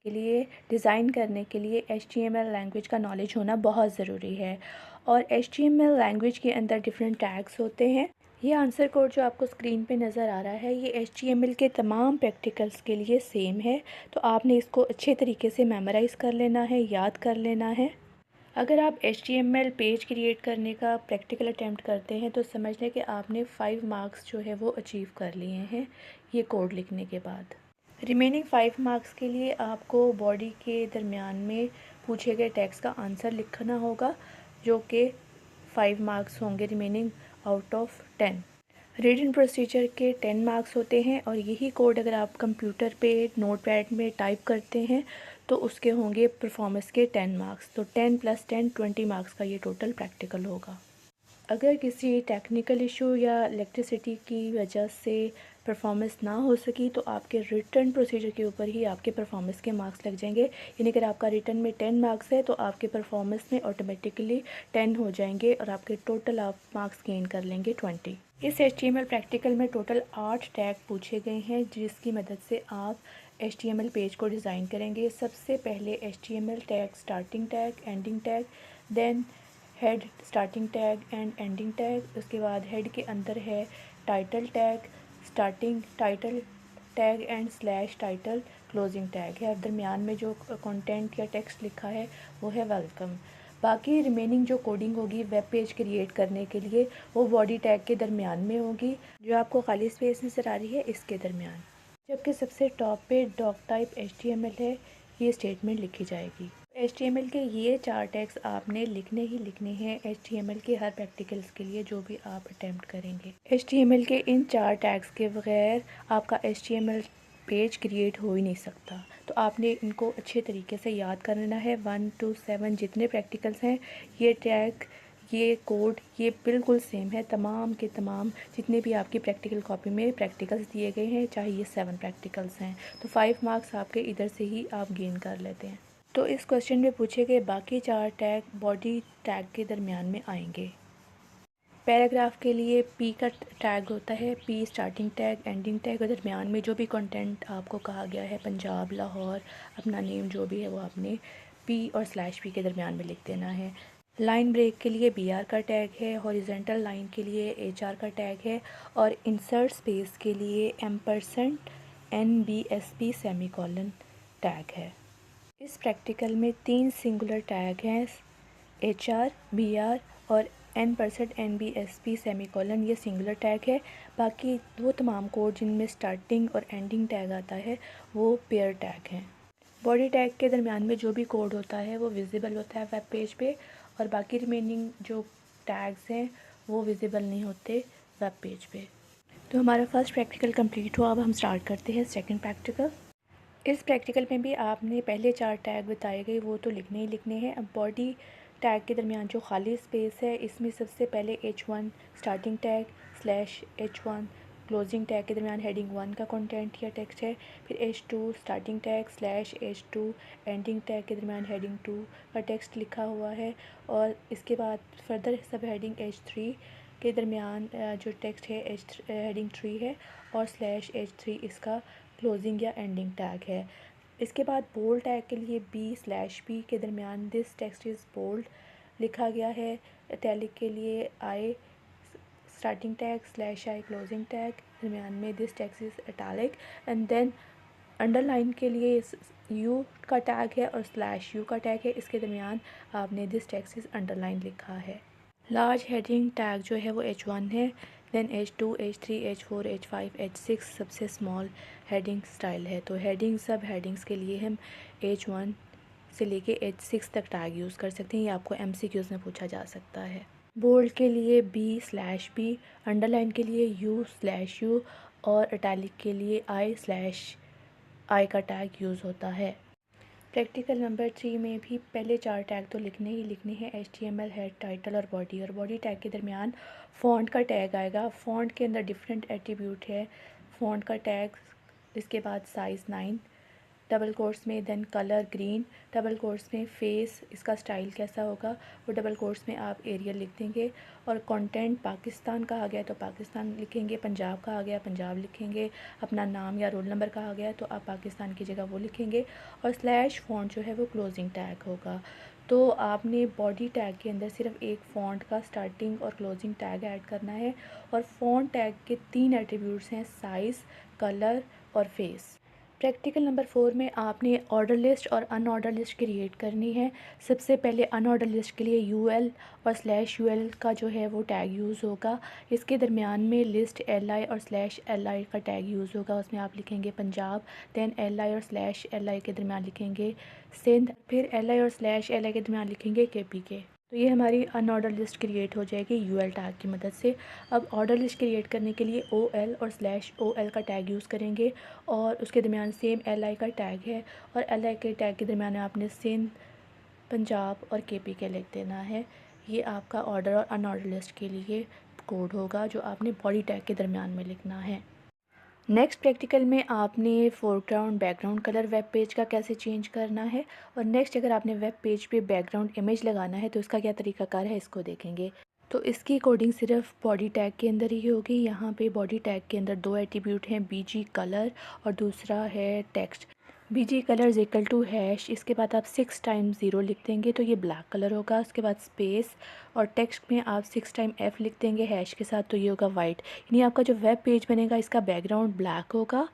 के लिए डिज़ाइन करने के लिए HTML लैंग्वेज का नॉलेज होना बहुत ज़रूरी है। और HTML लैंग्वेज के अंदर डिफरेंट टैग्स होते हैं। ये आंसर कोड जो आपको स्क्रीन पे नज़र आ रहा है ये HTML के तमाम प्रैक्टिकल्स के लिए सेम है। तो आपने इसको अच्छे तरीके से मेमोराइज़ कर लेना है, याद कर लेना है। अगर आप HTML पेज क्रिएट करने का प्रैक्टिकल अटैम्प्ट करते हैं तो समझ लें कि आपने 5 मार्क्स जो है वो अचीव कर लिए हैं ये कोड लिखने के बाद। रिमेनिंग 5 मार्क्स के लिए आपको बॉडी के दरमियान में पूछे गए टैग्स का आंसर लिखना होगा जो कि 5 मार्क्स होंगे remaining out of 10। Reading procedure के 10 मार्क्स होते हैं और यही कोड अगर आप कंप्यूटर पे नोटपैड में टाइप करते हैं तो उसके होंगे परफॉर्मेंस के 10 मार्क्स। तो 10 + 10 20 मार्क्स का ये टोटल प्रैक्टिकल होगा। अगर किसी टेक्निकल इशू या इलेक्ट्रिसिटी की वजह से परफॉर्मेंस ना हो सकी तो आपके रिटर्न प्रोसीजर के ऊपर ही आपके परफॉर्मेंस के मार्क्स लग जाएंगे। यानी अगर आपका रिटर्न में 10 मार्क्स है तो आपके परफॉर्मेंस में ऑटोमेटिकली 10 हो जाएंगे और आपके टोटल आप मार्क्स गेन कर लेंगे 20। इस HTML प्रैक्टिकल में टोटल 8 टैग पूछे गए हैं जिसकी मदद से आप HTML पेज को डिज़ाइन करेंगे। सबसे पहले HTML tag starting tag, ending tag, then head starting tag and ending tag. उसके बाद हेड के अंदर है title tag, starting title tag and slash title closing tag है। दरमियान में जो कंटेंट या टेक्स्ट लिखा है वो है वेलकम। बाकी रिमेनिंग जो कोडिंग होगी वेब पेज क्रिएट करने के लिए वो बॉडी टैग के दरमियान में होगी, जो आपको खाली स्पेस नज़र आ रही है इसके दरमियान। जबकि सबसे टॉप पे डॉक टाइप HTML है, ये स्टेटमेंट लिखी जाएगी। HTML के ये 4 टैग्स आपने लिखने ही लिखने हैं HTML के हर प्रैक्टिकल्स के लिए जो भी आप अटेम्प्ट करेंगे। HTML के इन 4 टैग्स के बगैर आपका HTML पेज क्रिएट हो ही नहीं सकता। तो आपने इनको अच्छे तरीके से याद कर लेना है। 1 to 7 जितने प्रैक्टिकल्स हैं ये टैग, ये कोड, ये बिल्कुल सेम है तमाम के तमाम जितने भी आपकी प्रैक्टिकल कॉपी में प्रैक्टिकल्स दिए गए हैं, चाहे ये 7 प्रैक्टिकल्स हैं। तो 5 मार्क्स आपके इधर से ही आप गेन कर लेते हैं। तो इस क्वेश्चन में पूछे गए बाकी 4 टैग बॉडी टैग के दरमियान में आएंगे। पैराग्राफ के लिए P का टैग होता है, P starting tag, ending tag और दरमियान में जो भी कंटेंट आपको कहा गया है पंजाब, लाहौर, अपना नेम जो भी है वो आपने P और /P के दरमियान में लिख देना है। लाइन ब्रेक के लिए BR का टैग है, हॉरिजेंटल लाइन के लिए HR का टैग है और इंसर्ट स्पेस के लिए $NBSP सेमीकोलन टैग है। इस प्रैक्टिकल में 3 सिंगुलर टैग हैं, HR, BR और $NBSP सेमीकोलन, ये सिंगुलर टैग है। बाकी वो तमाम कोड जिनमें स्टार्टिंग और एंडिंग टैग आता है वो पेयर टैग हैं। बॉडी टैग के दरमियान में जो भी कोड होता है वो विजिबल होता है वेब पेज पे और बाकी रिमेनिंग जो टैग्स हैं वो विजिबल नहीं होते वेब पेज पे। तो हमारा फर्स्ट प्रैक्टिकल कंप्लीट हुआ। अब हम स्टार्ट करते हैं सेकंड प्रैक्टिकल। इस प्रैक्टिकल में भी आपने पहले 4 टैग बताए गए वो तो लिखने ही लिखने हैं। अब बॉडी टैग के दरमियान जो खाली स्पेस है इसमें सबसे पहले H1 starting tag /H1 closing tag के दरमियान हेडिंग 1 का कंटेंट या टेक्स्ट है। फिर H2 starting tag /H2 ending tag के दरमियान हेडिंग 2 का टेक्स्ट लिखा हुआ है और इसके बाद फर्दर सब हेडिंग H3 के दरमियान जो टेक्स्ट है हेडिंग 3 है और /H3 इसका क्लोजिंग या एंडिंग टैग है। इसके बाद बोल्ड टैग के लिए B/P के दरमियान दिस टेक्स्ट इज़ बोल्ड लिखा गया है। इटैलिक के लिए I starting tag /I closing tag दरमियान में this text is italic and then underline के लिए U का टैग है और /U का टैग है, इसके दरमियान आपने दिस टेक्स्ट इज़ अंडरलाइन लिखा है। लार्ज हेडिंग टैग जो है वो H1 है, then H2, H3, H4, H5, H6 सबसे स्मॉल हेडिंग स्टाइल है। तो हेडिंग सब हेडिंग्स के लिए हम H1 से लेके H6 तक टैग यूज़ कर सकते हैं। ये आपको MCQs में पूछा जा सकता है। बोल्ड के लिए B/B, अंडरलाइन के लिए U/U और इटैलिक के लिए I का टैग यूज़ होता है। प्रैक्टिकल नंबर 3 में भी पहले 4 टैग तो लिखने ही लिखने हैं, HTML हेड, टाइटल और बॉडी टैग के दरमियान फ़ॉन्ट का टैग आएगा। फ़ॉन्ट के अंदर डिफरेंट एट्रीब्यूट है। फ़ॉन्ट का टैग, इसके बाद साइज़ 9, डबल कोट्स में, then colour green, double quotes में फेस, इसका स्टाइल कैसा होगा, वो डबल कोट्स में आप एरियल लिख देंगे। और कंटेंट पाकिस्तान का आ गया तो पाकिस्तान लिखेंगे, पंजाब का आ गया पंजाब लिखेंगे, अपना नाम या रोल नंबर का आ गया तो आप पाकिस्तान की जगह वो लिखेंगे। और स्लैश फ़ॉन्ट जो है वो क्लोजिंग टैग होगा। तो आपने बॉडी टैग के अंदर सिर्फ एक फ़ॉन्ट का स्टार्टिंग और क्लोजिंग टैग ऐड करना है। और फ़ॉन्ट टैग के 3 एट्रीब्यूट्स हैं, साइज़, कलर और फेस। प्रैक्टिकल नंबर 4 में आपने ऑर्डर लिस्ट और अनऑर्डर लिस्ट क्रिएट करनी है। सबसे पहले अनऑर्डर लिस्ट के लिए यूएल और स्लैश यूएल का जो है वो टैग यूज़ होगा। इसके दरमियान में लिस्ट एलआई और स्लैश एलआई का टैग यूज़ होगा, उसमें आप लिखेंगे पंजाब, देन एलआई और स्लैश एलआई के दरमियान लिखेंगे सिंध, फिर एलआई और स्लैश एलआई के दरमियान लिखेंगे केपी के। तो ये हमारी अनऑर्डर लिस्ट क्रिएट हो जाएगी यूएल टैग की मदद से। अब ऑर्डर लिस्ट क्रिएट करने के लिए ओएल और स्लैश ओएल का टैग यूज़ करेंगे और उसके दरमियान सेम एलआई का टैग है और एलआई के टैग के दरमियान आपने सिंध, पंजाब और केपी के लिख देना है। ये आपका ऑर्डर और अनऑर्डर लिस्ट के लिए कोड होगा जो आपने बॉडी टैग के दरमियान में लिखना है। नेक्स्ट प्रैक्टिकल में आपने foreground background colour web page का कैसे चेंज करना है। और नेक्स्ट अगर आपने वेब पेज पे बैकग्राउंड इमेज लगाना है तो इसका क्या तरीकाकार है इसको देखेंगे। तो इसकी कोडिंग सिर्फ बॉडी टैग के अंदर ही होगी। यहाँ पे बॉडी टैग के अंदर 2 एट्रीब्यूट हैं, बीजी कलर और दूसरा है text. BG colour equal to hash, इसके बाद आप 6 टाइम 0 लिख देंगे तो ये ब्लैक कलर होगा। उसके बाद स्पेस और टेक्स्ट में आप 6 टाइम F लिख देंगे हैश के साथ तो ये होगा वाइट। यानी आपका जो वेब पेज बनेगा इसका बैकग्राउंड ब्लैक होगा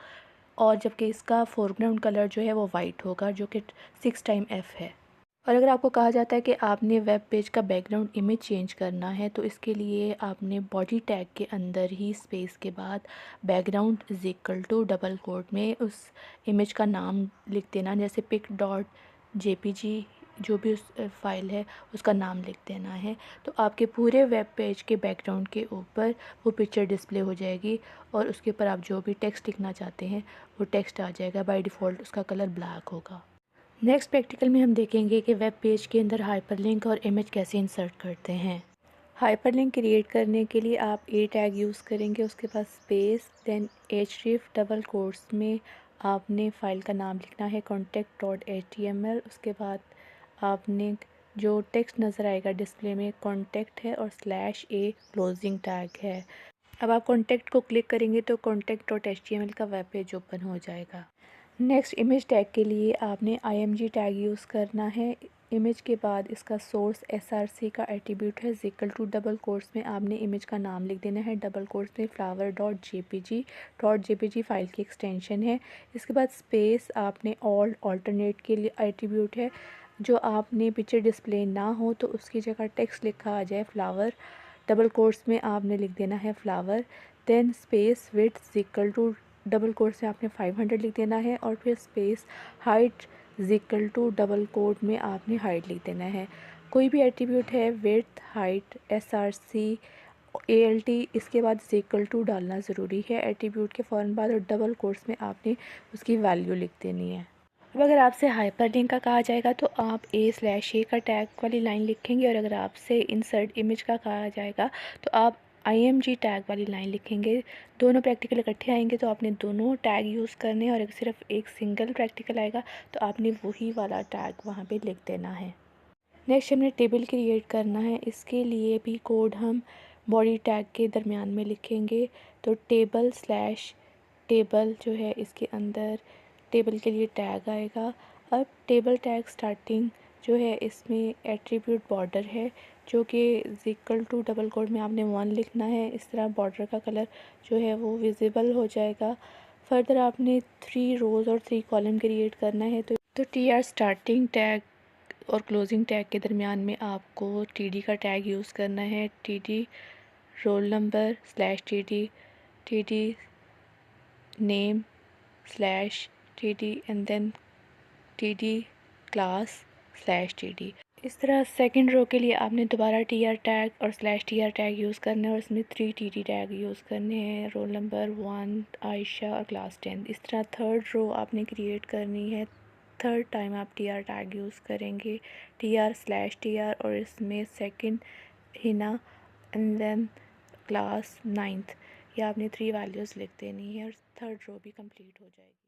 और जबकि इसका फोरग्राउंड कलर जो है वो वाइट होगा जो कि 6 टाइम F है। और अगर आपको कहा जाता है कि आपने वेब पेज का बैकग्राउंड इमेज चेंज करना है तो इसके लिए आपने बॉडी टैग के अंदर ही स्पेस के बाद background is equal to double quote में उस इमेज का नाम लिख देना, जैसे pic.jpg जो भी उस फाइल है उसका नाम लिख देना है। तो आपके पूरे वेब पेज के बैकग्राउंड के ऊपर वो पिक्चर डिस्प्ले हो जाएगी और उसके ऊपर आप जो भी टेक्स्ट लिखना चाहते हैं वो टेक्स्ट आ जाएगा। बाय डिफ़ॉल्ट उसका कलर ब्लैक होगा। नेक्स्ट प्रैक्टिकल में हम देखेंगे कि वेब पेज के अंदर हाइपरलिंक और इमेज कैसे इंसर्ट करते हैं। हाइपरलिंक क्रिएट करने के लिए आप ए टैग यूज़ करेंगे, उसके बाद space, then href double quotes में आपने फ़ाइल का नाम लिखना है contact.html। उसके बाद आपने जो टेक्स्ट नज़र आएगा डिस्प्ले में कॉन्टैक्ट है और स्लैश ए क्लोजिंग टैग है। अब आप कॉन्टैक्ट को क्लिक करेंगे तो contact.html का वेब पेज ओपन हो जाएगा। नेक्स्ट इमेज टैग के लिए आपने img टैग यूज़ करना है। इमेज के बाद इसका सोर्स src का एट्रीब्यूट है इक्वल टू डबल कोट्स में आपने इमेज का नाम लिख देना है, डबल कोट्स में flower.jpg फ़ाइल की एक्सटेंशन है। इसके बाद स्पेस आपने ऑल्टरनेट के लिए एट्रीब्यूट है, जो आपने पिक्चर डिस्प्ले ना हो तो उसकी जगह टेक्स्ट लिखा आ जाए फ्लावर, डबल कोट्स में आपने लिख देना है flower. Then space width equal to double quote से आपने 500 लिख देना है और फिर space height equal to double quote में आपने हाइट लिख देना है। कोई भी एट्रीब्यूट है विड्थ, हाइट, src, alt, इसके बाद इक्वल टू डालना ज़रूरी है एट्रीब्यूट के फ़ौरन बाद और डबल कोट्स में आपने उसकी वैल्यू लिख देनी है। अब अगर आपसे हाइपरलिंक का कहा जाएगा तो आप a/a का टैग वाली लाइन लिखेंगे और अगर आपसे इंसर्ट इमेज का कहा जाएगा तो आप img टैग वाली लाइन लिखेंगे। दोनों प्रैक्टिकल इकट्ठे आएंगे तो आपने दोनों टैग यूज़ करने और अगर सिर्फ एक सिंगल प्रैक्टिकल आएगा तो आपने वही वाला टैग वहाँ पे लिख देना है। नेक्स्ट हमने टेबल क्रिएट करना है, इसके लिए भी कोड हम बॉडी टैग के दरमियान में लिखेंगे। तो टेबल जो है इसके अंदर टेबल के लिए टैग आएगा। अब टेबल टैग स्टार्टिंग जो है इसमें एट्रीब्यूट बॉर्डर है जो कि इक्वल टू डबल कोट में आपने 1 लिखना है। इस तरह बॉर्डर का कलर जो है वो विजिबल हो जाएगा। फर्दर आपने 3 रोज़ और 3 कॉलम क्रिएट करना है। तो tr स्टार्टिंग टैग और क्लोजिंग टैग के दरमियान में आपको td का टैग यूज़ करना है, td roll number /td name /td and then td class /td। इस तरह सेकंड रो के लिए आपने दोबारा tr टैग और /tr टैग यूज़ करना है और इसमें 3 td टैग यूज़ करने हैं, रोल नंबर 1, आयशा और क्लास 10। इस तरह थर्ड रो आपने क्रिएट करनी है। थर्ड टाइम आप tr टैग यूज़ करेंगे, tr/tr और इसमें second Hina and then class 9th। ये आपने 3 वैल्यूज़ लिख देनी है और थर्ड रो भी कंप्लीट हो जाएगी।